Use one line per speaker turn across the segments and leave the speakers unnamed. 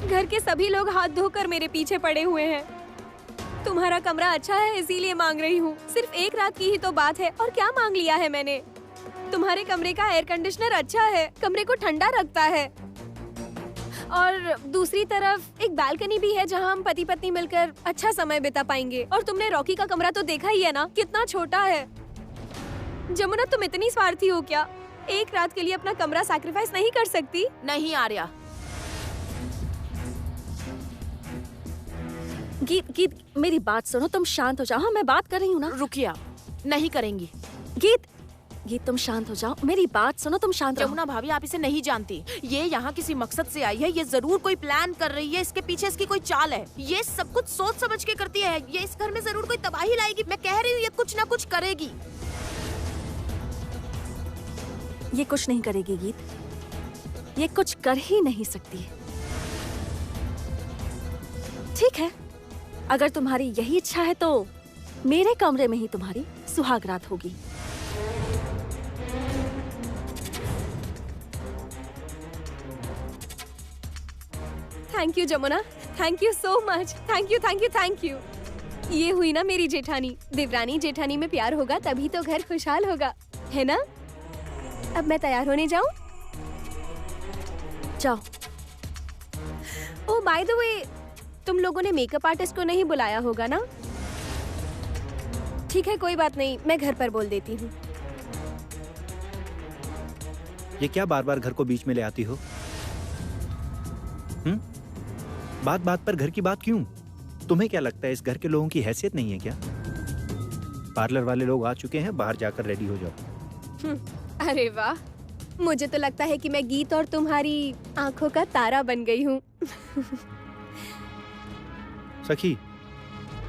घर के सभी लोग हाथ धोकर मेरे पीछे पड़े हुए हैं। तुम्हारा कमरा अच्छा है इसीलिए मांग रही हूँ। सिर्फ एक रात की ही तो बात है और क्या मांग लिया है मैंने। तुम्हारे कमरे का एयर कंडीशनर अच्छा है, कमरे को ठंडा रखता है। और दूसरी तरफ एक बालकनी भी है जहाँ हम पति पत्नी मिलकर अच्छा समय बिता पाएंगे। और तुमने रॉकी का कमरा तो देखा ही है ना, कितना छोटा है। जमुना, तुम इतनी स्वार्थी हो क्या? एक रात के लिए अपना कमरा सैक्रिफाइस नहीं कर सकती?
नहीं आर्या।
गीत मेरी बात सुनो, तुम शांत हो जाओ। हाँ, मैं बात कर रही हूँ ना।
रुकिए, आप नहीं करेंगी।
गीत तुम शांत हो जाओ, मेरी बात सुनो, तुम शांत रहो।
जमुना भाभी, आप इसे नहीं जानती। ये यहाँ किसी मकसद से आई है। ये जरूर कोई प्लान कर रही है। इसके पीछे इसकी कोई चाल है। ये सब कुछ सोच समझ के करती है। ये इस घर में जरूर कोई तबाही लाएगी। मैं कह रही हूँ ये कुछ ना कुछ करेगी।
ये कुछ नहीं करेगी गीत, ये कुछ कर ही नहीं सकती। ठीक है, अगर तुम्हारी यही इच्छा है तो मेरे कमरे में ही तुम्हारी सुहागरात होगी।
Thank you Jamuna, thank you so much. Thank you thank you thank you. ये हुई ना मेरी जेठानी। देवरानी जेठानी में प्यार होगा तभी तो घर खुशहाल होगा, है ना? अब मैं तैयार होने जाऊं?
जाओ।
ओह बाय द वे, तुम लोगों ने मेकअप आर्टिस्ट को नहीं बुलाया होगा ना? ठीक है, कोई बात नहीं, मैं घर पर बोल देती हूँ।
ये क्या बार बार घर को बीच में ले आती हो? बात बात पर घर की बात क्यों? तुम्हें क्या लगता है इस घर के लोगों की हैसियत नहीं है क्या? पार्लर वाले लोग आ चुके हैं, बाहर जाकर रेडी हो जाओ।
अरे वाह, मुझे तो लगता है कि मैं गीत और तुम्हारी आंखों का तारा बन गई हूँ।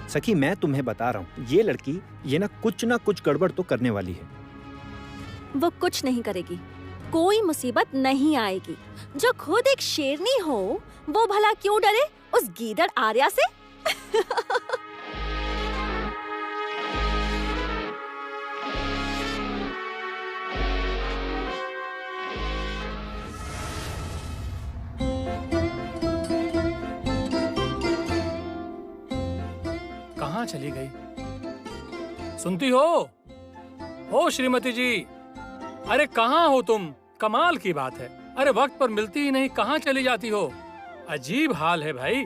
सखी, मैं तुम्हें बता रहा हूँ, ये लड़की ये ना कुछ गड़बड़ तो करने वाली है।
वो कुछ नहीं करेगी, कोई मुसीबत नहीं आएगी। जो खुद एक शेरनी हो वो भला क्यों डरे उस गीदड़ आर्या से?
कहाँ चली गई? सुनती हो? ओ श्रीमती जी, अरे कहाँ हो तुम? कमाल की बात है, अरे वक्त पर मिलती ही नहीं, कहाँ चली जाती हो? अजीब हाल है भाई।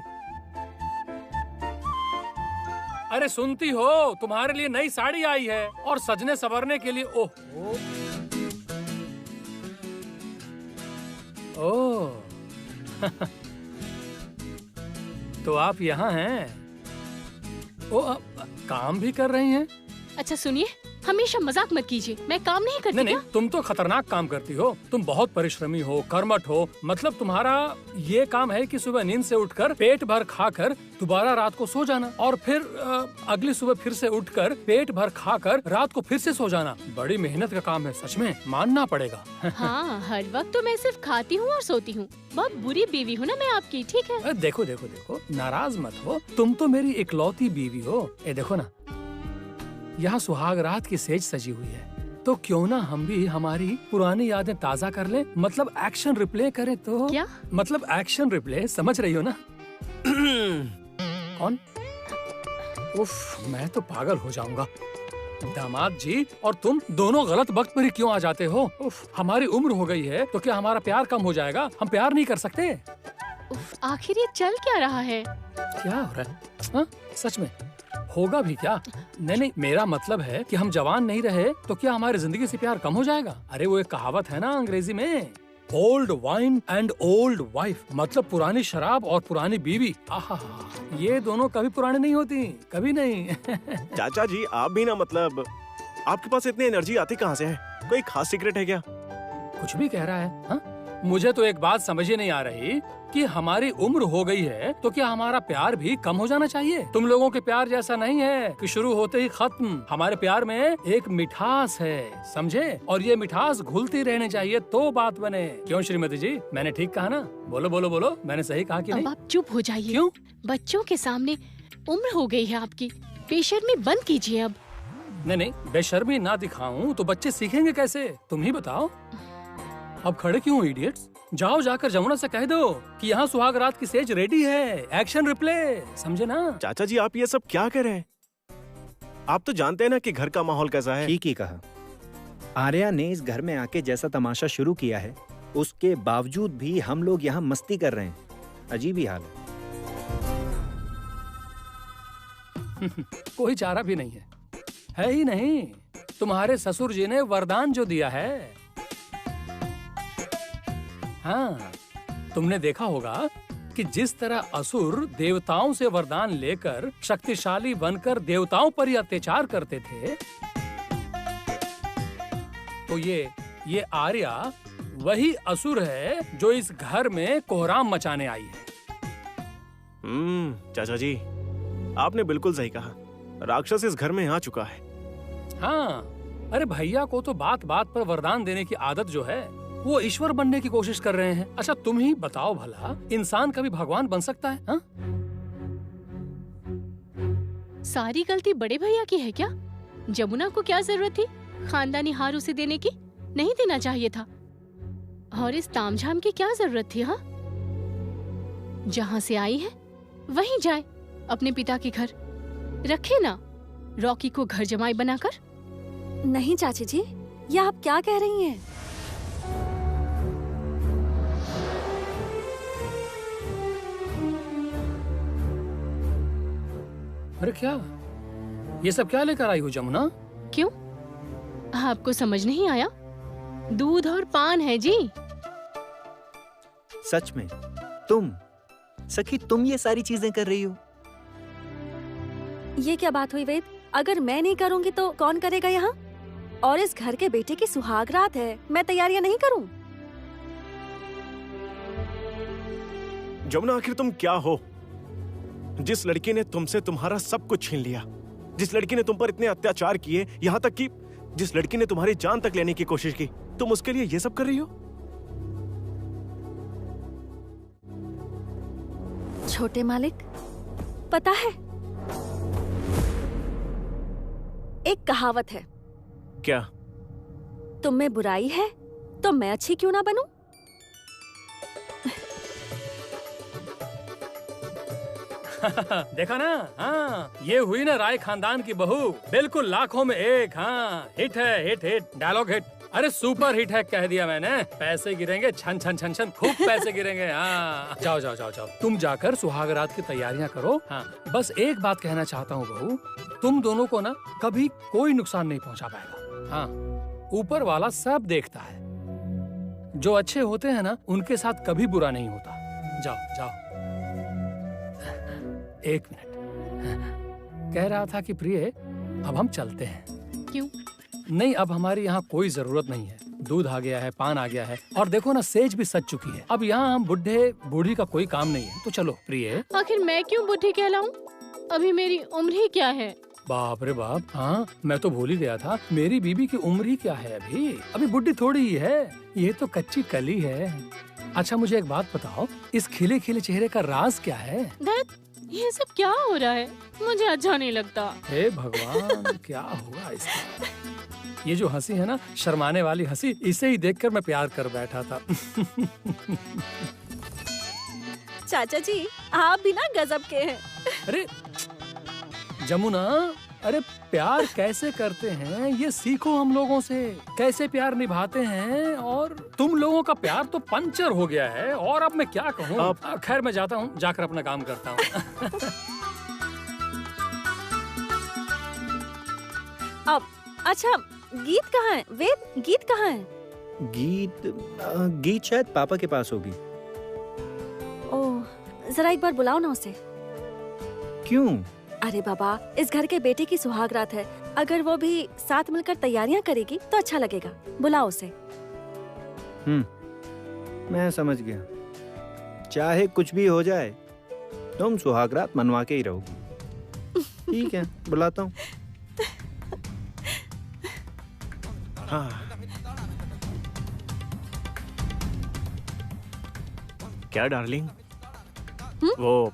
अरे सुनती हो, तुम्हारे लिए नई साड़ी आई है और सजने संवरने के लिए। ओह ओह तो आप यहाँ हैं? ओ, काम भी कर रही हैं?
अच्छा सुनिए, हमेशा मजाक मत कीजिए, मैं काम नहीं करती।
नहीं, तुम तो खतरनाक काम करती हो। तुम बहुत परिश्रमी हो, कर्मठ हो। मतलब तुम्हारा ये काम है कि सुबह नींद से उठकर पेट भर खाकर दोबारा रात को सो जाना और फिर अगली सुबह फिर से उठकर पेट भर खाकर रात को फिर से सो जाना। बड़ी मेहनत का काम है, सच में मानना पड़ेगा।
हाँ, हर वक्त तो मैं सिर्फ खाती हूँ और सोती हूँ। बहुत बुरी बीवी हूँ ना मैं आपकी, ठीक है?
देखो देखो देखो, नाराज मत हो, तुम तो मेरी इकलौती बीवी हो। ये देखो ना, यहाँ सुहाग रात की सेज सजी हुई है, तो क्यों ना हम भी हमारी पुरानी यादें ताज़ा कर लें। मतलब एक्शन रिप्ले करें तो।
क्या?
मतलब एक्शन रिप्ले, समझ रही हो ना? कौन? उफ, मैं तो पागल हो जाऊंगा। दामाद जी और तुम दोनों गलत वक्त पर ही क्यों आ जाते हो? उफ, हमारी उम्र हो गई है तो क्या हमारा प्यार कम हो जाएगा? हम प्यार नहीं कर सकते?
उफ, आखिर ये चल क्या रहा है?
क्या हो रहा है? हाँ? सच में होगा भी क्या? नहीं, मेरा मतलब है कि हम जवान नहीं रहे तो क्या हमारी जिंदगी से प्यार कम हो जाएगा? अरे वो एक कहावत है ना अंग्रेजी में, old wine and old wife, मतलब पुरानी शराब और पुरानी बीवी। आहा, ये दोनों कभी पुराने नहीं होती, कभी नहीं।
चाचा जी आप भी ना, मतलब आपके पास इतनी एनर्जी आती कहाँ से है? कोई खास सीक्रेट है क्या?
कुछ भी कह रहा है। हा? मुझे तो एक बात समझ ही नहीं आ रही कि हमारी उम्र हो गई है तो क्या हमारा प्यार भी कम हो जाना चाहिए? तुम लोगों के प्यार जैसा नहीं है कि शुरू होते ही खत्म। हमारे प्यार में एक मिठास है, समझे? और ये मिठास घुलती रहनी चाहिए तो बात बने। क्यों श्रीमती जी, मैंने ठीक कहा ना? बोलो बोलो बोलो, मैंने सही कहा कि नहीं?
अब आप चुप हो जाइए।
क्यों?
बच्चों के सामने उम्र हो गई है आपकी, बेशर्मी बंद कीजिए अब।
नहीं, बेशर्मी ना दिखाऊं तो बच्चे सीखेंगे कैसे? तुम ही बताओ। अब खड़े क्यों हो इडियट्स? जाओ जाकर जमुना से कह दो कि यहाँ सुहाग रात की स्टेज रेडी है, एक्शन रिप्ले, समझे ना?
चाचा जी आप ये सब क्या कर रहे हैं? आप तो जानते हैं ना कि घर का माहौल कैसा है।
ठीक ही कहा। आर्या ने इस घर में आके जैसा तमाशा शुरू किया है, उसके बावजूद भी हम लोग यहाँ मस्ती कर रहे हैं। अजीब ही हाल है।
कोई चारा भी नहीं है ही नहीं। तुम्हारे ससुर जी ने वरदान जो दिया है, हाँ, तुमने देखा होगा कि जिस तरह असुर देवताओं से वरदान लेकर शक्तिशाली बनकर देवताओं पर ही अत्याचार करते थे, तो ये आर्या वही असुर है जो इस घर में कोहराम मचाने आई है।
चाचा जी आपने बिल्कुल सही कहा, राक्षस इस घर में आ चुका है।
हाँ, अरे भैया को तो बात बात पर वरदान देने की आदत जो है, वो ईश्वर बनने की कोशिश कर रहे हैं। अच्छा तुम ही बताओ भला, इंसान कभी भगवान बन सकता है? हा?
सारी गलती बड़े भैया की है क्या? जमुना को क्या जरूरत थी खानदानी हार उसे देने की? नहीं देना चाहिए था। और इस तामझाम की क्या जरूरत थी? हाँ, जहाँ से आई है वहीं जाए, अपने पिता के घर रखे ना रॉकी को घर जमाई बनाकर।
नहीं चाची जी, ये आप क्या कह रही हैं?
अरे क्या ये सब क्या लेकर आई हो जमुना?
क्यों, आपको समझ नहीं आया? दूध और पान है जी।
सच में तुम सखी, तुम ये सारी चीजें कर रही हो?
ये क्या बात हुई वेद? अगर मैं नहीं करूंगी तो कौन करेगा यहाँ? और इस घर के बेटे की सुहाग रात है, मैं तैयारियां नहीं करूं?
जमुना आखिर तुम क्या हो? जिस लड़की ने तुमसे तुम्हारा सब कुछ छीन लिया, जिस लड़की ने तुम पर इतने अत्याचार किए, यहाँ तक कि जिस लड़की ने तुम्हारी जान तक लेने की कोशिश की, तुम उसके लिए ये सब कर रही हो?
छोटे मालिक, पता है एक कहावत है,
क्या?
तुम में बुराई है तो मैं अच्छी क्यों ना बनूं?
देखा ना? हाँ, ये हुई ना राय खानदान की बहू, बिल्कुल लाखों में एक। हाँ, हिट है, हिट हिट, डायलॉग हिट। अरे सुपर हिट है कह दिया मैंने। पैसे गिरेंगे छन छन छन छन, खूब पैसे गिरेंगे। हाँ, जाओ जाओ जाओ जाओ, तुम जाकर सुहाग रात की तैयारियां करो। हाँ, बस एक बात कहना चाहता हूँ बहू, तुम दोनों को ना कभी कोई नुकसान नहीं पहुँचा पाएगा। हाँ, ऊपर वाला सब देखता है। जो अच्छे होते हैं ना, उनके साथ कभी बुरा नहीं होता। जाओ जाओ। एक मिनट, कह रहा था कि प्रिय, अब हम चलते हैं।
क्यों?
नहीं, अब हमारी यहाँ कोई जरूरत नहीं है। दूध आ गया है, पान आ गया है, और देखो ना सेज भी सज चुकी है। अब यहाँ हम बुढ़े बूढ़ी का कोई काम नहीं है। तो चलो प्रिय।
आखिर मैं क्यों बुढ़ी कहलाऊं? अभी मेरी उम्र ही क्या है?
बाप रे बाप, हाँ मैं तो भूल ही गया था। मेरी बीबी की उम्र ही क्या है? अभी बुढ़ी थोड़ी ही है, ये तो कच्ची कली है। अच्छा मुझे एक बात बताओ, इस खिले खिले चेहरे का राज क्या है?
ये सब क्या हो रहा है? मुझे अच्छा नहीं लगता।
हे भगवान, क्या हुआ इसका? ये जो हंसी है ना, शर्माने वाली हंसी, इसे ही देखकर मैं प्यार कर बैठा था।
चाचा जी, आप भी ना गजब के हैं।
अरे जमुना, अरे प्यार कैसे करते हैं ये सीखो हम लोगों से, कैसे प्यार निभाते हैं। और तुम लोगों का प्यार तो पंचर हो गया है, और अब मैं क्या कहूँ। खैर मैं जाता हूँ, जाकर अपना काम करता हूँ।
अब अच्छा, गीत कहाँ है? वेद, गीत कहाँ है?
गीत शायद पापा के पास होगी।
ओह, जरा एक बार बुलाओ ना उसे।
क्यों?
अरे बाबा, इस घर के बेटे की सुहाग रात है, अगर वो भी साथ मिलकर तैयारियां करेगी तो अच्छा लगेगा। बुलाओ उसे।
मैं समझ गया। चाहे कुछ भी हो जाए, तुम सुहाग रात मनवा के ही रहोगी। ठीक है, बुलाता हूँ।
हाँ। क्या डार्लिंग? वो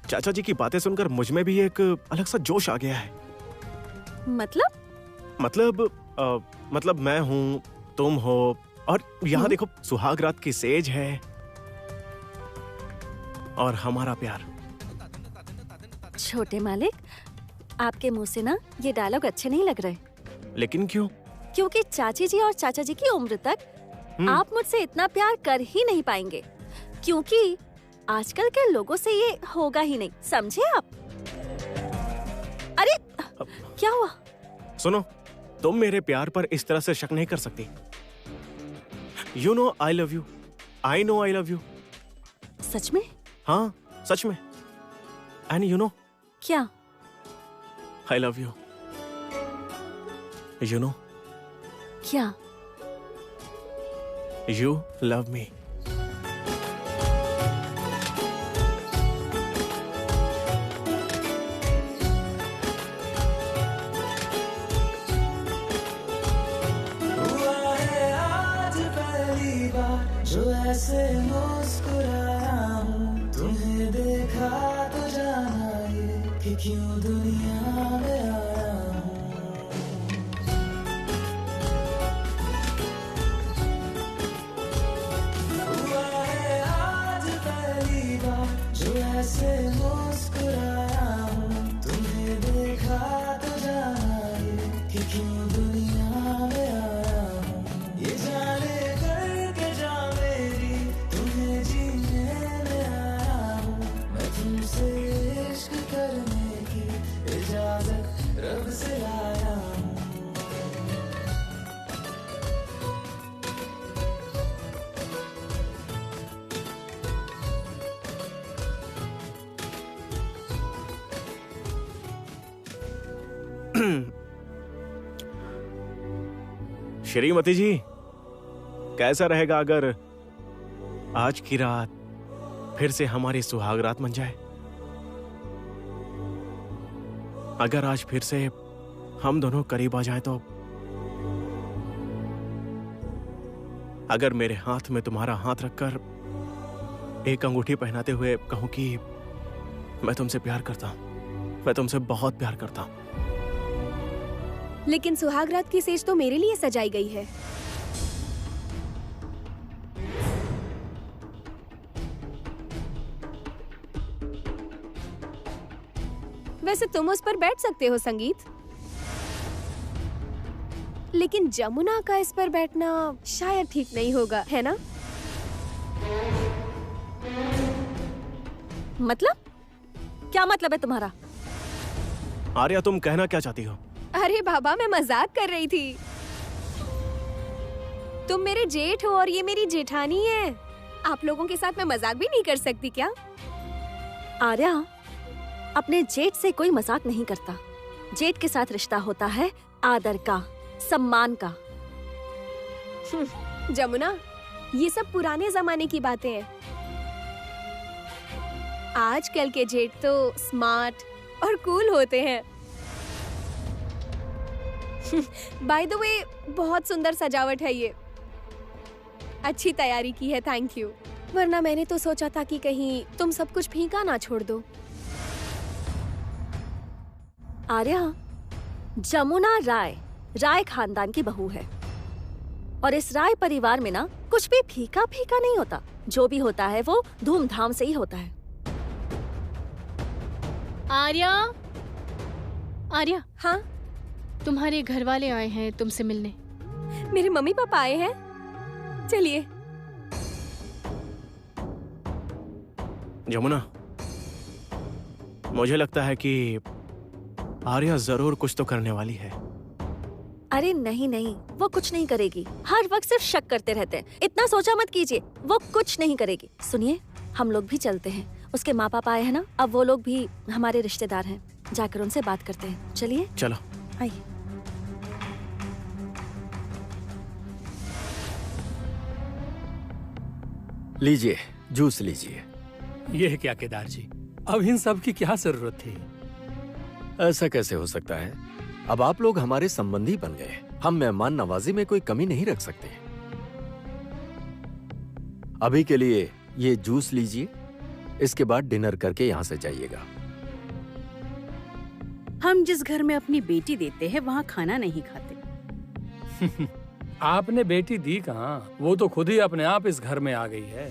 चाचा जी की बातें सुनकर मुझ में भी एक अलग सा जोश आ गया है।
मतलब
मतलब मैं हूँ, तुम हो, और यहाँ देखो, सुहाग रात की सेज है और हमारा प्यार।
छोटे मालिक, आपके मुंह से ना ये डायलॉग अच्छे नहीं लग रहे।
लेकिन क्यों?
क्योंकि चाची जी और चाचा जी की उम्र तक आप मुझसे इतना प्यार कर ही नहीं पाएंगे, क्योंकि आजकल के लोगों से ये होगा ही नहीं, समझे आप? अरे क्या हुआ?
सुनो, तुम मेरे प्यार पर इस तरह से शक नहीं कर सकती। You know I love you. I know I love you.
सच में?
हाँ, सच में। And you know,
क्या?
I love you. You know,
क्या?
you love me.
हुआ है आज पहली बार जो ऐसे मुस्कुराया हूँ, तुम्हें देखा तो जाना ये कि क्यों दुनिया में आया हूँ। हुआ है आज पहली बार जो ऐसे मुस्कुराया हूँ, तुम्हें देखा तो जाना ये कि क्यों दुनिया में आया हूँ। ये जाने करके जा मेरी तुम्हें जीने में आया हूँ, मैं तुमसे इश्क करने की इजाजत रब से लाया हूँ।
श्रीमती जी, कैसा रहेगा अगर आज की रात फिर से हमारी सुहाग रात बन जाए? अगर आज फिर से हम दोनों करीब आ जाएं तो? अगर मेरे हाथ में तुम्हारा हाथ रखकर एक अंगूठी पहनाते हुए कहूं कि मैं तुमसे प्यार करता हूं, मैं तुमसे बहुत प्यार करता हूं।
लेकिन सुहाग रात की सेज तो मेरे लिए सजाई गई है। वैसे तुम उस पर बैठ सकते हो संगीत, लेकिन जमुना का इस पर बैठना शायद ठीक नहीं होगा, है ना?
मतलब? क्या मतलब है तुम्हारा?
आर्या, तुम कहना क्या चाहती हो?
अरे बाबा, मैं मजाक कर रही थी। तुम मेरे जेठ हो और ये मेरी जेठानी है। आप लोगों के साथ मैं मजाक भी नहीं कर सकती क्या?
आर्या, अपने जेठ से कोई मजाक नहीं करता। जेठ के साथ रिश्ता होता है आदर का, सम्मान का।
जमुना, ये सब पुराने जमाने की बातें हैं। आजकल के जेठ तो स्मार्ट और कूल होते हैं। बाय द वे, बहुत सुंदर सजावट है ये। अच्छी तैयारी की है, थैंक यू। वरना मैंने तो सोचा था कि कहीं तुम सब कुछ फीका ना छोड़ दो।
आर्या, जमुना राय राय खानदान की बहू है, और इस राय परिवार में ना कुछ भी फीका फीका नहीं होता। जो भी होता है वो धूमधाम से ही होता है।
आर्या, आर्या,
हाँ,
तुम्हारे घर वाले आए हैं तुमसे मिलने।
मेरे मम्मी पापा आए हैं। चलिए।
जमुना, मुझे लगता है कि आर्या जरूर कुछ तो करने वाली है।
अरे नहीं नहीं, वो कुछ नहीं करेगी। हर वक्त सिर्फ शक करते रहते हैं। इतना सोचा मत कीजिए, वो कुछ नहीं करेगी। सुनिए, हम लोग भी चलते हैं। उसके माँ बाप आए हैं ना, अब वो लोग भी हमारे रिश्तेदार हैं। जाकर उनसे बात करते हैं। चलिए,
चलो।
आइए।
लीजिए, जूस लीजिए।
ये क्या केदार जी, अब इन सब की क्या जरूरत थी?
ऐसा कैसे हो सकता है? अब आप लोग हमारे संबंधी बन गए। हम मेहमान नवाजी में कोई कमी नहीं रख सकते। अभी के लिए ये जूस लीजिए, इसके बाद डिनर करके यहाँ से जाइएगा।
हम जिस घर में अपनी बेटी देते हैं वहाँ खाना नहीं खाते।
आपने बेटी दी कहाँ? वो तो खुद ही अपने आप इस घर में आ गई है।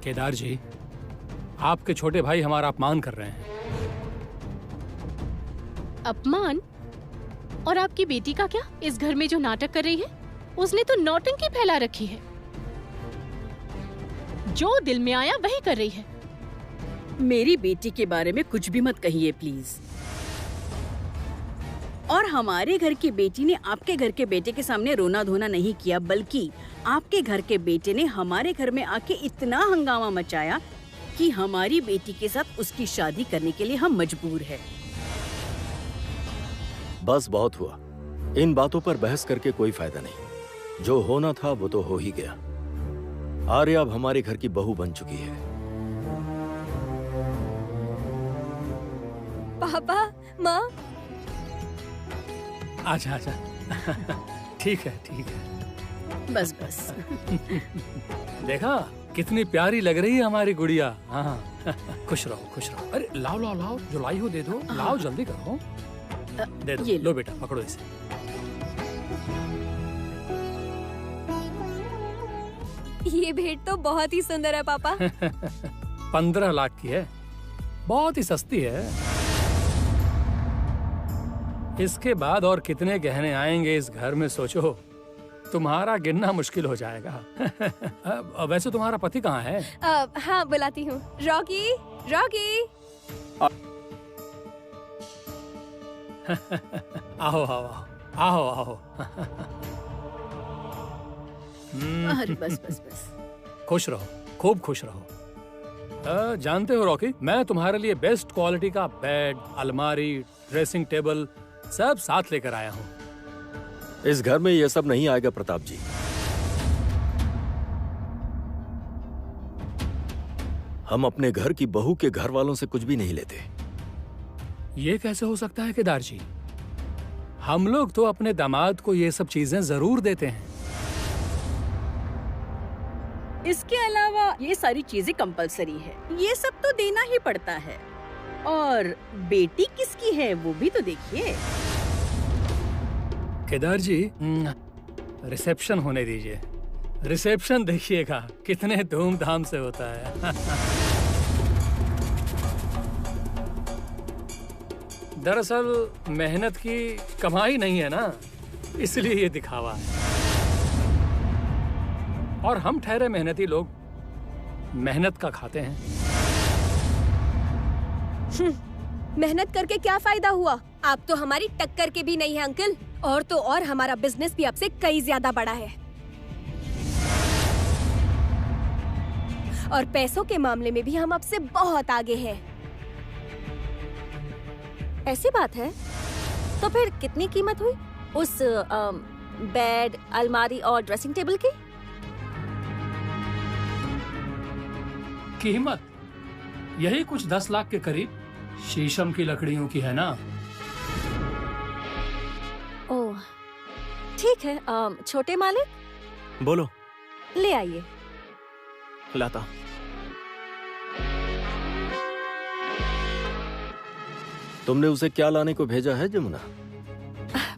केदार जी, आपके छोटे भाई हमारा अपमान कर रहे हैं।
अपमान? और आपकी बेटी का क्या? इस घर में जो नाटक कर रही है, उसने तो नौटंकी फैला रखी है। जो दिल में आया वही कर रही है।
मेरी बेटी के बारे में कुछ भी मत कहिए प्लीज। और हमारे घर की बेटी ने आपके घर के बेटे के सामने रोना धोना नहीं किया, बल्कि आपके घर के बेटे ने हमारे घर में आके इतना हंगामा मचाया कि हमारी बेटी के साथ उसकी शादी करने के लिए हम मजबूर हैं।
बस बहुत हुआ। इन बातों पर बहस करके कोई फायदा नहीं। जो होना था वो तो हो ही गया। आर्या अब हमारे घर की बहू बन चुकी है।
पापा, माँ।
अच्छा अच्छा ठीक है ठीक है।
बस बस।
देखा कितनी प्यारी लग रही है हमारी गुड़िया। हाँ खुश रहो खुश रहो। अरे लाओ लाओ लाओ, जो लाई हो दे दो। लाओ जल्दी करो। दे दो।
ये
लो बेटा, पकड़ो इसे।
ये भेंट तो बहुत ही सुंदर है पापा।
15 लाख की है, बहुत ही सस्ती है। इसके बाद और कितने गहने आएंगे इस घर में सोचो, तुम्हारा गिनना मुश्किल हो जाएगा। वैसे तुम्हारा पति कहाँ है?
हाँ बुलाती हूँ। Rocky, Rocky.
आओ आओ आओ आओ।
अरे बस बस बस।
खुश रहो, खूब खुश रहो। जानते हो रॉकी, मैं तुम्हारे लिए बेस्ट क्वालिटी का बेड, अलमारी, ड्रेसिंग टेबल सब साथ लेकर आया हूँ।
इस घर में ये सब नहीं आएगा प्रताप जी। हम अपने घर की बहू के घर वालों से कुछ भी नहीं लेते।
ये कैसे हो सकता है केदार जी? हम लोग तो अपने दामाद को ये सब चीजें जरूर देते हैं।
इसके अलावा ये सारी चीजें कंपलसरी है, ये सब तो देना ही पड़ता है। और बेटी किसकी है वो भी तो देखिए।
केदार जी, रिसेप्शन होने दीजिए। रिसेप्शन देखिएगा कितने धूमधाम से होता है। दरअसल मेहनत की कमाई नहीं है ना, इसलिए ये दिखावा है। और हम ठहरे मेहनती लोग मेहनत का खाते हैं।
मेहनत करके क्या फायदा हुआ? आप तो हमारी टक्कर के भी नहीं है अंकल। और तो और हमारा बिजनेस भी आपसे कई ज्यादा बड़ा है। और पैसों के मामले में भी हम आपसे बहुत आगे हैं।
ऐसी बात है? तो फिर कितनी कीमत हुई उस बेड, अलमारी और ड्रेसिंग टेबल की?
कीमत यही कुछ 10 लाख के करीब शीशम की लकड़ियों की है ना।
ओह ठीक है। छोटे मालिक,
बोलो।
ले आइए।
लाता।
तुमने उसे क्या लाने को भेजा है जमुना?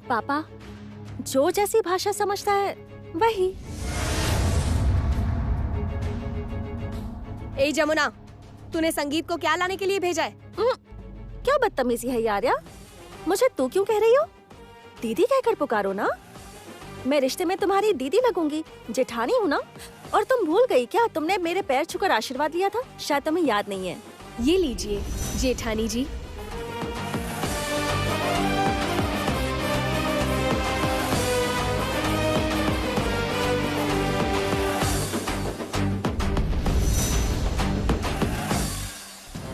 पापा, जो जैसी भाषा समझता है वही।
ए जमुना, तूने संगीत को क्या लाने के लिए भेजा है?
क्या बदतमीजी है यार? मुझे तू क्यों कह रही हो? दीदी कहकर पुकारो ना। मैं रिश्ते में तुम्हारी दीदी लगूंगी, जेठानी हूँ ना। और तुम भूल गई क्या, तुमने मेरे पैर छूकर आशीर्वाद दिया था? शायद तुम्हें याद नहीं है।
ये लीजिए जेठानी जी।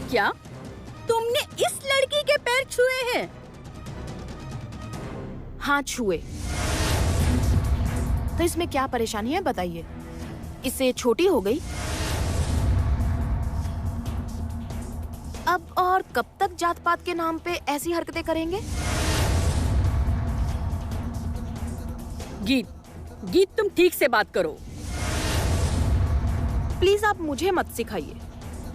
क्या तुमने इस लड़की के पैर छुए हैं?
हाँ छुए। तो इसमें क्या परेशानी है बताइए? इससे छोटी हो गई। अब और कब तक जात पात के नाम पे ऐसी हरकतें करेंगे?
गीत तुम ठीक से बात करो।
प्लीज आप मुझे मत सिखाइए।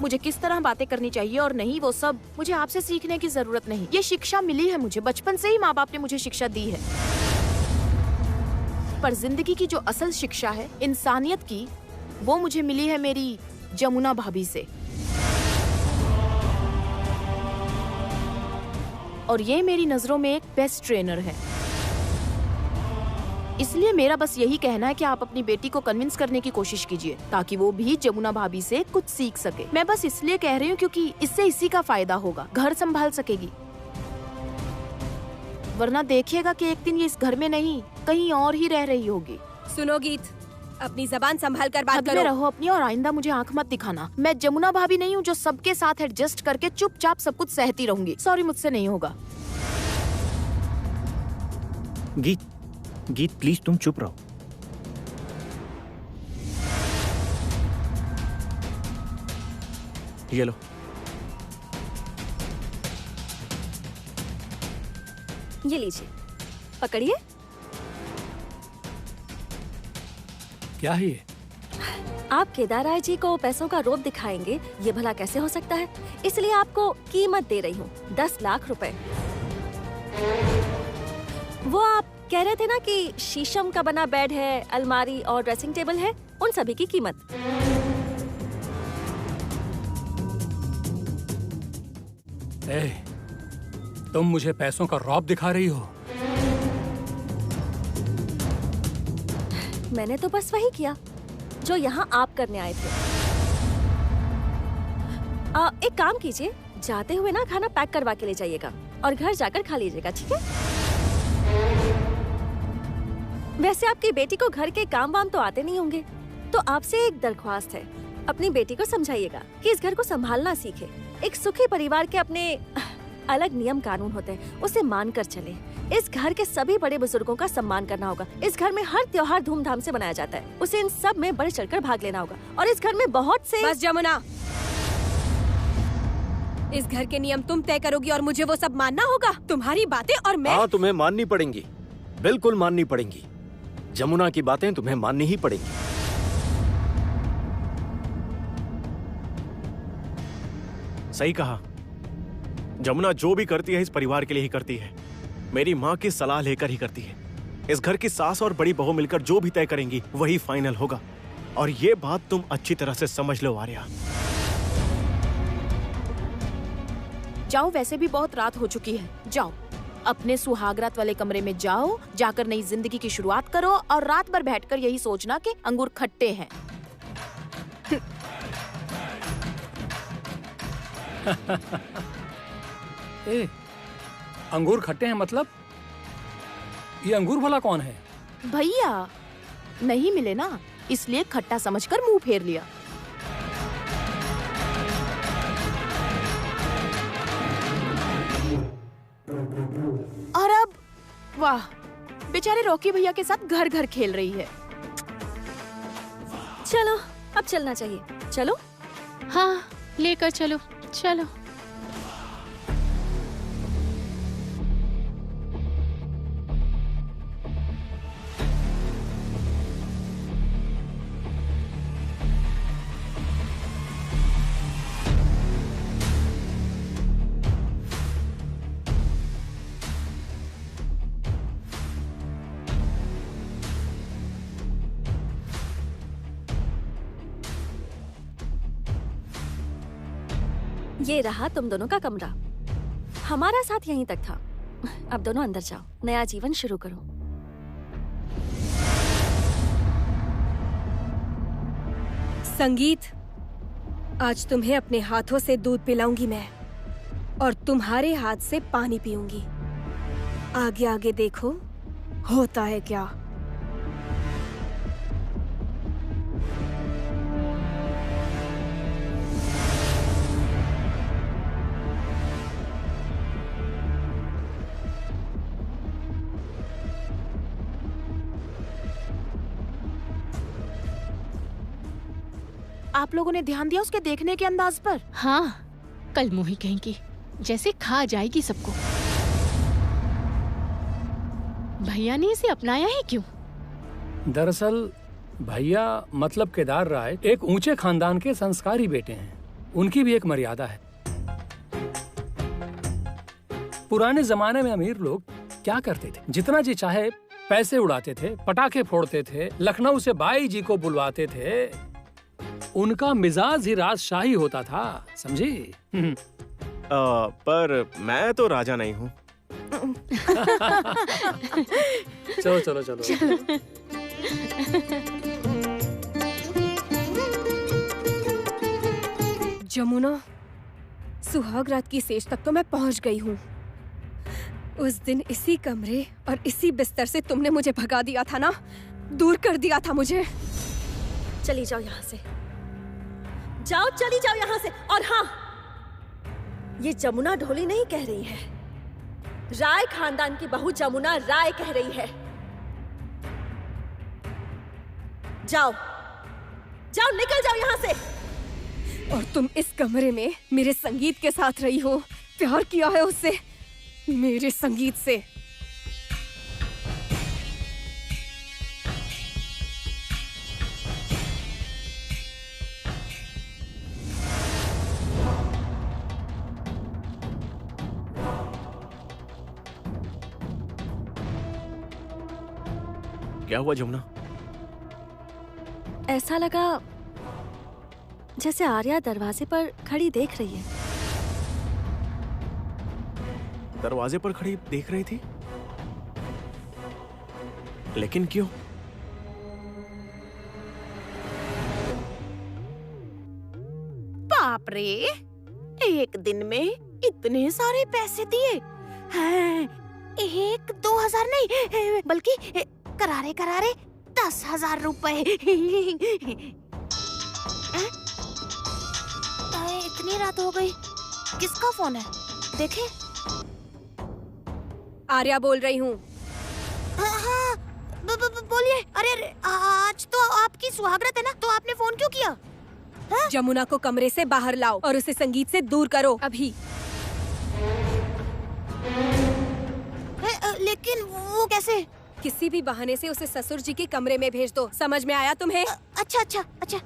मुझे किस तरह बातें करनी चाहिए और नहीं, वो सब मुझे आपसे सीखने की जरूरत नहीं। ये शिक्षा मिली है मुझे, बचपन से ही माँ बाप ने मुझे शिक्षा दी है। पर जिंदगी की जो असल शिक्षा है, इंसानियत की, वो मुझे मिली है मेरी जमुना भाभी से। और ये मेरी नजरों में एक बेस्ट ट्रेनर है। इसलिए मेरा बस यही कहना है कि आप अपनी बेटी को कन्विंस करने की कोशिश कीजिए ताकि वो भी जमुना भाभी से कुछ सीख सके। मैं बस इसलिए कह रही हूँ क्योंकि इससे इसी का फायदा होगा, घर संभाल सकेगी। वरना देखिएगा कि एक दिन ये इस घर में नहीं कहीं और ही रह रही होगी।
सुनो गीत, अपनी जबान संभाल कर बात
हद में
करो।
रहो अपनी, और आइंदा मुझे आंख मत दिखाना। मैं जमुना भाभी नहीं हूँ जो सबके साथ एडजस्ट करके चुपचाप सब कुछ सहती रहूंगी। सॉरी, मुझसे नहीं होगा।
गीत प्लीज तुम चुप रहो।
ये लो।
ये लीजिए, पकड़िए।
क्या है ये?
आप केदार राय जी को पैसों का रोब दिखाएंगे, ये भला कैसे हो सकता है? इसलिए आपको कीमत दे रही हूँ, 10 लाख रुपए। वो आप कह रहे थे ना कि शीशम का बना बेड है, अलमारी और ड्रेसिंग टेबल है, उन सभी की कीमत।
तुम मुझे पैसों का रौब दिखा रही हो?
मैंने तो बस वही किया जो यहाँ आप करने आए थे। एक काम कीजिए, जाते हुए ना खाना पैक करवा के ले जाइएगा और घर जाकर खा लीजिएगा, ठीक है? वैसे आपकी बेटी को घर के काम वाम तो आते नहीं होंगे, तो आपसे एक दरख्वास्त है, अपनी बेटी को समझाइएगा कि इस घर को संभालना सीखे। एक सुखी परिवार के अपने अलग नियम कानून होते हैं, उसे मान कर चले। इस घर के सभी बड़े बुजुर्गों का सम्मान करना होगा। इस घर में हर त्योहार धूमधाम से मनाया जाता है, उसे इन सब में बढ़ चढ़कर भाग लेना होगा। और इस घर में बहुत से
बस जमुना, इस घर के नियम तुम तय करोगी और मुझे वो सब मानना होगा? तुम्हारी बातें और मैं?
हाँ, तुम्हें माननी पड़ेंगी, बिल्कुल माननी पड़ेंगी। जमुना की बातें तुम्हें माननी ही पड़ेंगी।
सही कहा। जमुना जो भी करती है इस परिवार के लिए ही करती है, मेरी माँ की सलाह लेकर ही करती है। इस घर की सास और बड़ी बहू मिलकर जो भी तय करेंगी वही फाइनल होगा। और ये बात तुम अच्छी तरह से समझ लो आर्या।
जाओ, वैसे भी बहुत रात हो चुकी है। जाओ अपने सुहागरात वाले कमरे में जाओ, जाकर नई जिंदगी की शुरुआत करो और रात भर बैठकर यही सोचना कि अंगूर खट्टे हैं।
अंगूर खट्टे हैं मतलब? ये अंगूर भला कौन है?
भैया नहीं मिले ना, इसलिए खट्टा समझकर मुंह फेर लिया। और अब वाह, बेचारे रॉकी भैया के साथ घर घर खेल रही है।
चलो अब चलना चाहिए, चलो।
हाँ, लेकर चलो, चलो।
ये रहा तुम दोनों का कमरा, हमारा साथ यहीं तक था। अब दोनों अंदर जाओ, नया जीवन शुरू करो।
संगीत, आज तुम्हें अपने हाथों से दूध पिलाऊंगी मैं और तुम्हारे हाथ से पानी पीऊंगी। आगे आगे देखो होता है क्या।
आप लोगों ने ध्यान दिया उसके देखने के अंदाज पर?
हाँ, कल मुही कहेंगी, जैसे खा जाएगी सबको। भैया ने इसे अपनाया है क्यों?
दरअसल भैया मतलब केदार राय एक ऊंचे खानदान के संस्कारी बेटे हैं। उनकी भी एक मर्यादा है। पुराने जमाने में अमीर लोग क्या करते थे, जितना जी चाहे पैसे उड़ाते थे, पटाखे फोड़ते थे, लखनऊ से बाई जी को बुलवाते थे। उनका मिजाज ही राजशाही होता था, समझी?
पर मैं तो राजा नहीं हूँ।
चलो चलो चलो।
जमुना, सुहाग रात की सेज तक तो मैं पहुंच गई हूँ। उस दिन इसी कमरे और इसी बिस्तर से तुमने मुझे भगा दिया था ना, दूर कर दिया था मुझे।
चली जाओ यहाँ से, जाओ, चली जाओ यहाँ से। और हाँ, ये जमुना ढोली नहीं कह रही है, राय खानदान की बहू जमुना राय कह रही है। जाओ जाओ, निकल जाओ यहाँ से।
और तुम इस कमरे में मेरे संगीत के साथ रही हो, प्यार किया है उससे, मेरे संगीत से।
क्या हुआ जमुना?
ऐसा लगा जैसे आर्या दरवाजे पर खड़ी देख रही है।
दरवाजे पर खड़ी देख रही थी, लेकिन क्यों?
बाप रे, एक दिन में इतने सारे पैसे दिए हैं। 1-2 हजार नहीं, बल्कि करारे करारे 10,000 रुपए। इतनी रात हो गई, किसका फोन है? देखे।
आर्या बोल रही हूँ।
हाँ, बोलिए। अरे आज तो आपकी सुहागरात है ना, तो आपने फोन क्यों किया?
जमुना को कमरे से बाहर लाओ और उसे संगीत से दूर करो अभी।
लेकिन वो कैसे?
किसी भी बहाने से उसे ससुर जी के कमरे में भेज दो, समझ में आया तुम्हें?
अच्छा अच्छा अच्छा।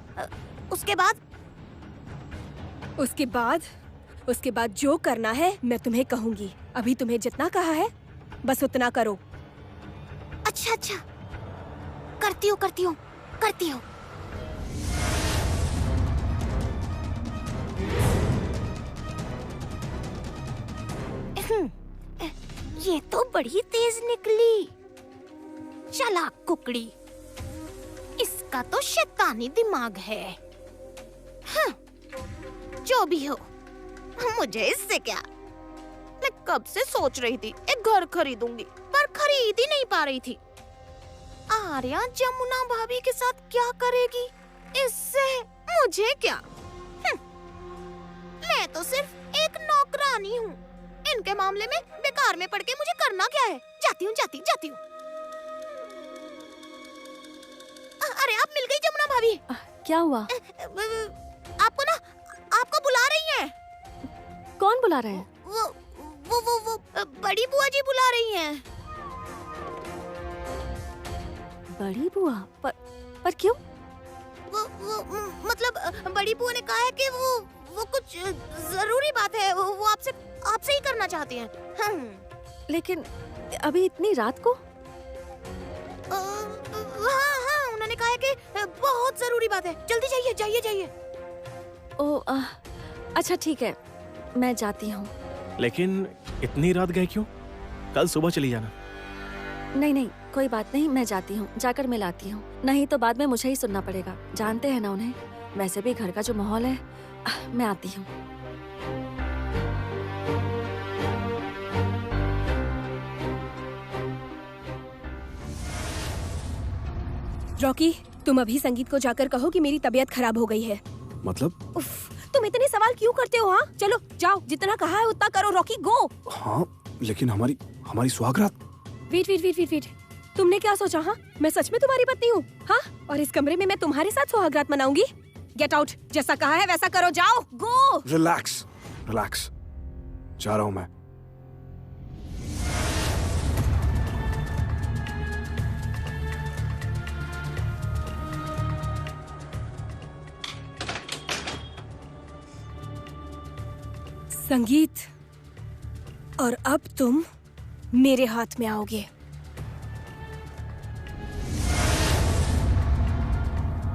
उसके बाद?
उसके बाद जो करना है मैं तुम्हें कहूँगी। अभी तुम्हें जितना कहा है बस उतना करो।
अच्छा अच्छा, करती हूँ। ये तो बड़ी तेज निकली, चालाक कुकड़ी। इसका तो शैतानी दिमाग है। जो भी हो, मुझे इससे क्या। मैं कब से सोच रही थी एक घर खरीदूंगी, पर खरीद ही नहीं पा रही थी। आर्या जमुना भाभी के साथ क्या करेगी, इससे मुझे क्या। मैं तो सिर्फ एक नौकरानी हूँ। इनके मामले में बेकार में पड़ के मुझे करना क्या है। जाती हूँ। अरे आप मिल गई जमुना भाभी।
क्या हुआ?
आपको बुला रही हैं।
कौन बुला रहे हैं?
वो बड़ी बुआ जी बुला रही हैं।
बड़ी बुआ? पर क्यों?
वो मतलब बड़ी बुआ ने कहा है कि वो कुछ जरूरी बात है, वो आपसे ही करना चाहती हैं।
लेकिन अभी इतनी रात को?
हाँ, उन्होंने कहा है कि बहुत जरूरी बात है। जल्दी जाइए।
अच्छा ठीक है, मैं जाती हूँ।
लेकिन इतनी रात गए क्यों? कल सुबह चली जाना।
नहीं, कोई बात नहीं, मैं जाती हूँ, जाकर मिलाती हूँ। नहीं तो बाद में मुझे ही सुनना पड़ेगा, जानते हैं ना उन्हें। वैसे भी घर का जो माहौल है, मैं आती हूँ।
रॉकी, तुम अभी संगीत को जाकर कहो कि मेरी तबीयत खराब हो गई है।
मतलब?
उफ, तुम इतने सवाल क्यों करते हो? हाँ चलो जाओ, जितना कहा है उतना करो। रॉकी गो।
हाँ, लेकिन हमारी सुहागरात।
वेट, तुमने क्या सोचा? हाँ, मैं सच में तुम्हारी पत्नी हूँ? हाँ, और इस कमरे में मैं तुम्हारे साथ सुहागरात मनाऊंगी? Get out. जैसा कहा है वैसा करो, जाओ, गो।
रिलैक्स, जा रहा हूँ मैं।
संगीत, और अब तुम मेरे हाथ में आओगे।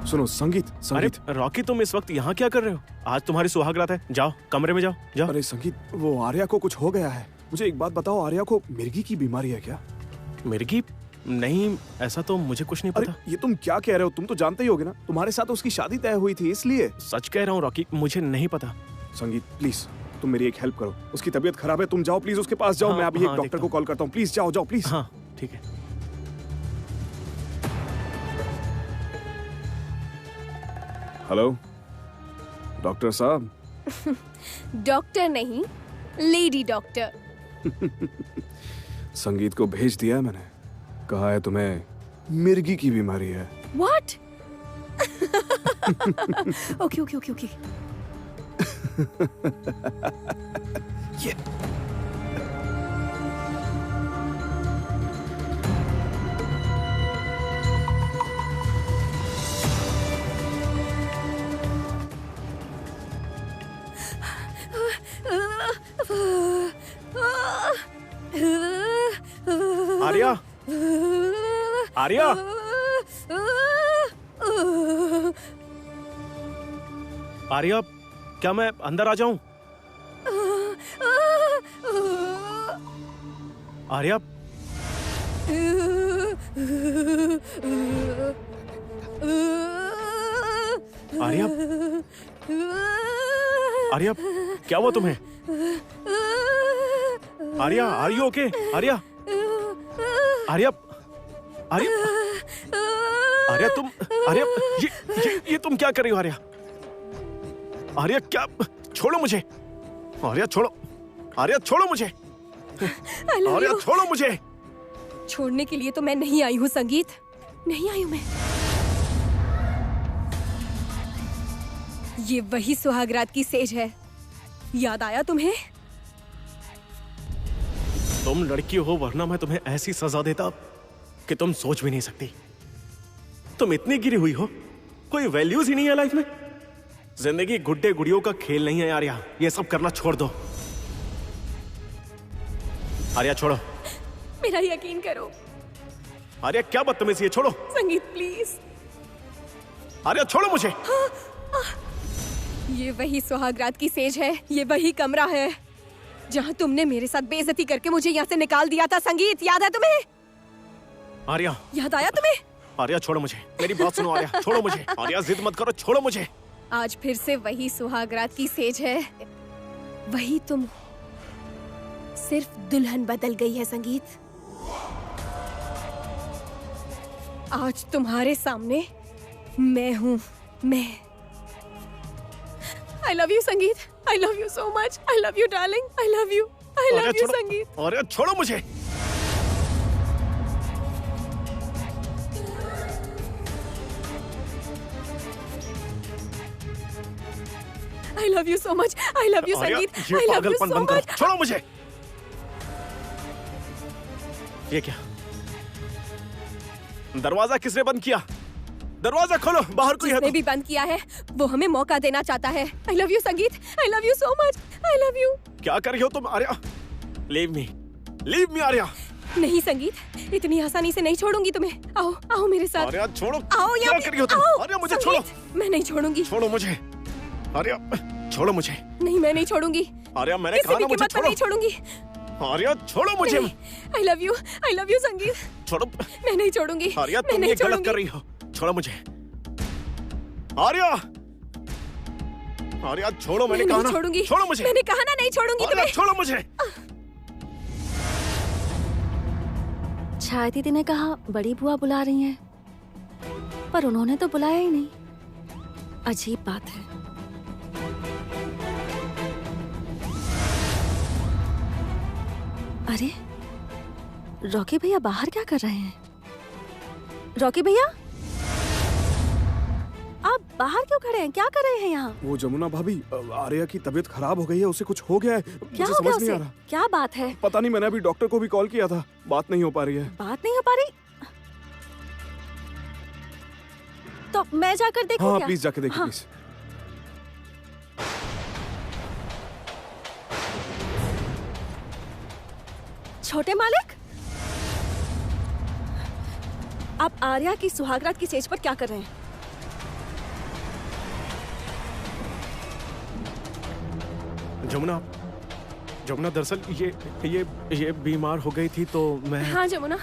सुनो संगीत,
अरे
संगीत।
रॉकी, तुम इस वक्त यहाँ क्या कर रहे हो? आज तुम्हारी सुहागरात है, जाओ कमरे में जाओ जाओ।
अरे संगीत, वो आर्या को कुछ हो गया है। मुझे एक बात बताओ, आर्या को मिर्गी की बीमारी है क्या?
मिर्गी? नहीं, ऐसा तो मुझे कुछ नहीं
अरे
पता।
ये तुम क्या कह रहे हो? तुम तो जानते ही होगे ना, तुम्हारे साथ उसकी शादी तय हुई थी इसलिए।
सच कह रहा हूँ रॉकी, मुझे नहीं पता।
संगीत प्लीज, तुम मेरी एक हेल्प करो। उसकी तबीयत खराब है, तुम जाओ प्लीज उसके पास जाओ।
हाँ,
मैं अभी
हाँ,
एक डॉक्टर
देखता
को
हूँ।
कॉल करता हूँ। प्लीज जाओ जाओ प्लीज।
हाँ ठीक है।
हेलो डॉक्टर साहब।
डॉक्टर नहीं, लेडी डॉक्टर।
संगीत को भेज दिया है मैंने, कहा है तुम्हें मिर्गी की बीमारी है।
What? Okay okay okay okay.
ये
आर्या, आर्या, आर्या, क्या मैं अंदर आ जाऊं? आर्या, आर्या, आर्या, क्या हुआ तुम्हें? Arya, are you okay? Arya, Arya, Arya, Arya, तुम, आर्या, ये तुम क्या कर रही हो आर्या? आर्या, क्या? छोड़ो मुझे। आर्या छोड़ो, आर्या छोड़ो मुझे। आर्या छोड़ो मुझे।
छोड़ने के लिए तो मैं नहीं आई हूँ संगीत, नहीं आई हूँ मैं। ये वही सुहागरात की सेज है, याद आया तुम्हें?
तुम लड़की हो, वरना मैं तुम्हें ऐसी सजा देता कि तुम सोच भी नहीं सकती। तुम इतनी गिरी हुई हो, कोई वैल्यूज ही नहीं है लाइफ में। जिंदगी गुड्डे गुड़ियों का खेल नहीं है यार, ये सब करना छोड़ दो। आर्या छोड़ो।
मेरा यकीन करो
आर्या, क्या बदतमीजी है, छोड़ो।
संगीत प्लीज।
आर्या छोड़ो मुझे।
ये वही सुहागरात की सेज है, ये वही कमरा है जहाँ तुमने मेरे साथ बेइज्जती करके मुझे यहाँ से निकाल दिया था। संगीत, याद है तुम्हें?
आर्या,
याद आया तुम्हें?
आर्या छोड़ो मुझे, मेरी बात सुनो आर्या, छोड़ो मुझे। आर्या जिद मत करो, छोड़ो मुझे।
आज फिर से वही सुहागरात की सेज है, वही तुम, सिर्फ दुल्हन बदल गई है संगीत। आज तुम्हारे सामने मैं हूँ, मैं। I love you संगीत, I love you so much, I love you darling, I love you संगीत।
आर्या छोड़ो मुझे।
I love you so much, I love you
Arya,
संगीत,
ये
I love you
पागलपन
so
बंद करो,
much।
छोड़ो मुझे। ये क्या? दरवाजा किसने बंद किया? दरवाजा खोलो, बाहर कोई है
जिसने
तो।
भी बंद किया है वो हमें मौका देना चाहता है। I love you संगीत, I love you so much, I love you।
क्या कर रही हो तुम आर्या? Leave me Arya.
नहीं संगीत, इतनी आसानी से नहीं छोड़ूंगी तुम्हें। आओ आओ मेरे साथ।
आर्या छोड़ो।
आओ
क्या
यहाँ
कर रही हो तुम?
आओ,
आर्या मुझे
संगीत,
छोड़ो।
मैं नहीं छोड़ूंगी।
छोड़ो मुझे। आर्या छोड़ो मुझे।
नहीं, मैं नहीं छोड़ूंगी।
आर्या मैंने
किसी
कहा
भी
ना मुझे
कीमत पर
छोड़ो।
नहीं छोड़ूंगी।
आर्या छोड़ो मुझे।
I love you संगीत।
छोड़ो।
मैं नहीं छोड़ूंगी।
आर्या
मैं
तुम
नहीं
ये गलत कर
छोड़ूंगी।
रही हो, छोड़ो मुझे। आर्या, आर्या छोड़ो, मैंने
मैं
कहा
नहीं
ना।
छोड़ूंगी।
छोड़ो मुझे।
मैंने कहा ना नहीं छोड़ूंगी
आर्या
तुम्हें।
छोड़ो मुझे।
छाया दीदी ने कहा बड़ी बुआ बुला रही हैं, पर उन्होंने तो बुलाया ही नहीं। अजीब बात है। अरे रॉकी भैया बाहर क्या कर रहे हैं? रॉकी भैया, आप बाहर क्यों खड़े हैं? क्या कर रहे हैं यहाँ?
वो जमुना भाभी, आर्या की तबीयत खराब हो गई है, उसे कुछ हो गया है।
क्या
मुझे
हो गया
समझ नहीं आ
उसे?
रहा।
क्या बात है?
पता नहीं, मैंने अभी डॉक्टर को भी कॉल किया था, बात नहीं हो पा रही है।
बात नहीं हो पा रही? तो मैं जाकर देखूं
हाँ
क्या?
प्लीज जाके देखिए
हाँ।
प्लीज।
छोटे मालिक, आप आर्या की सुहागरात की स्टेज पर क्या कर रहे हैं?
जमुना, जमुना दरअसल ये बीमार हो गई थी तो मैं।
हाँ जमुना,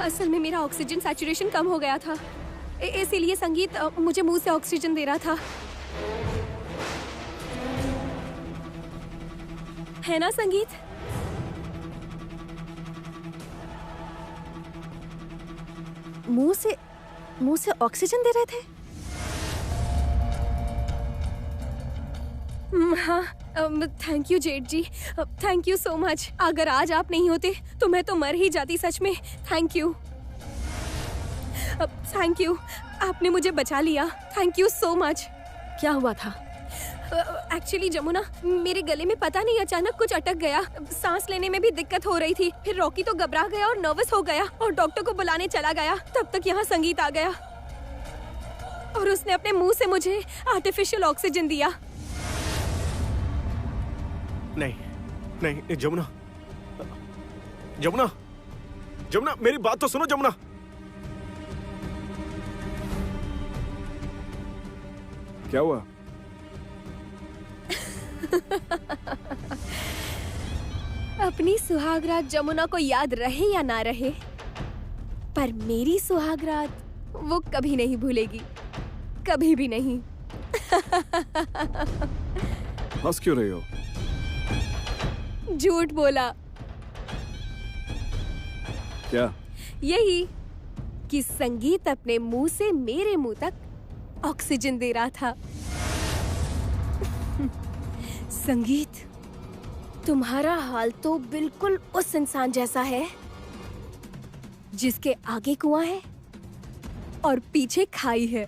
असल में मेरा ऑक्सीजन सैचुरेशन कम हो गया था, इसीलिए संगीत मुझे मुंह से ऑक्सीजन दे रहा था। है ना संगीत?
मुंह से ऑक्सीजन दे रहे थे?
हाँ, थैंक यू जेठ जी, थैंक यू सो मच। अगर आज आप नहीं होते तो मैं तो मर ही जाती, सच में। थैंक यू, थैंक यू, आपने मुझे बचा लिया। Thank you so much.
क्या हुआ था?
एक्चुअली जमुना, मेरे गले में पता नहीं अचानक कुछ अटक गया, सांस लेने में भी दिक्कत हो रही थी। फिर रॉकी तो घबरा गया और नर्वस हो गया और डॉक्टर को बुलाने चला गया। तब तक यहाँ संगीत आ गया और उसने अपने मुंह से मुझे आर्टिफिशियल ऑक्सीजन दिया।
नहीं जमुना, जमुना, जमुना, मेरी बात तो सुनो जमुना।
क्या हुआ?
अपनी सुहागरात जमुना को याद रहे या ना रहे, पर मेरी सुहागरात वो कभी नहीं भूलेगी, कभी भी नहीं।
हंस क्यों रही हो?
झूठ बोला।
क्या?
यही कि संगीत अपने मुंह से मेरे मुंह तक ऑक्सीजन दे रहा था। संगीत, तुम्हारा हाल तो बिल्कुल उस इंसान जैसा है जिसके आगे कुआं है और पीछे खाई है।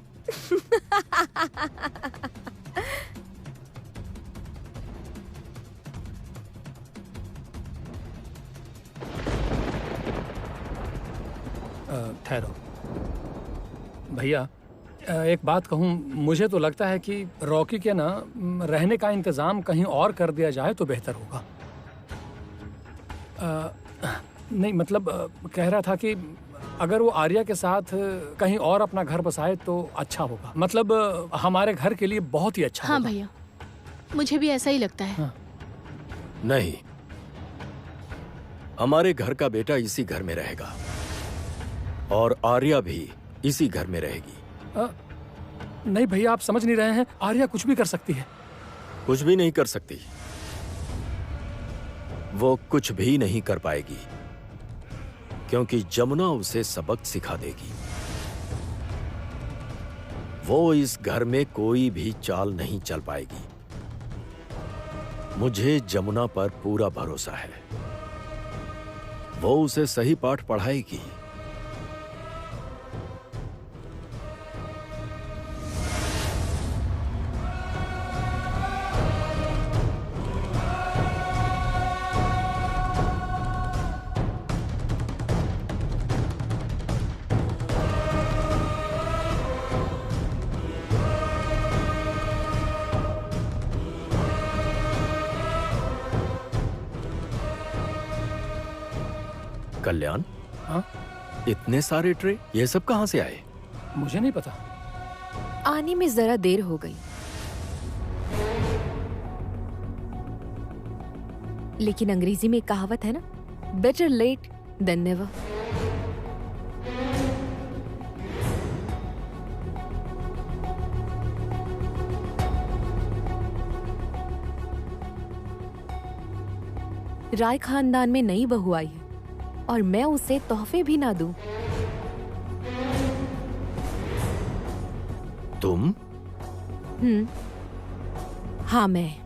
ठहरो भैया, एक बात कहूँ, मुझे तो लगता है कि रॉकी के ना रहने का इंतजाम कहीं और कर दिया जाए तो बेहतर होगा। नहीं मतलब कह रहा था कि अगर वो आर्या के साथ कहीं और अपना घर बसाए तो अच्छा होगा, मतलब हमारे घर के लिए बहुत ही अच्छा
हाँ
होगा।
भैया, मुझे भी ऐसा ही लगता है।
हाँ।
नहीं, हमारे घर का बेटा इसी घर में रहेगा और आर्या भी इसी घर में रहेगी।
नहीं भैया, आप समझ नहीं रहे हैं, आर्या कुछ भी कर सकती है।
कुछ भी नहीं कर सकती, वो कुछ भी नहीं कर पाएगी क्योंकि जमुना उसे सबक सिखा देगी। वो इस घर में कोई भी चाल नहीं चल पाएगी। मुझे जमुना पर पूरा भरोसा है, वो उसे सही पाठ पढ़ाएगी। कल्याण,
हाँ?
इतने सारे ट्रे, ये सब कहां से आए?
मुझे नहीं पता।
आने में जरा देर हो गई, लेकिन अंग्रेजी में कहावत है ना, बेटर लेट देन नेवर। राय खानदान में नई बहू आई है और मैं उसे तोहफे भी ना दूं।
तुम?
हाँ, मैं।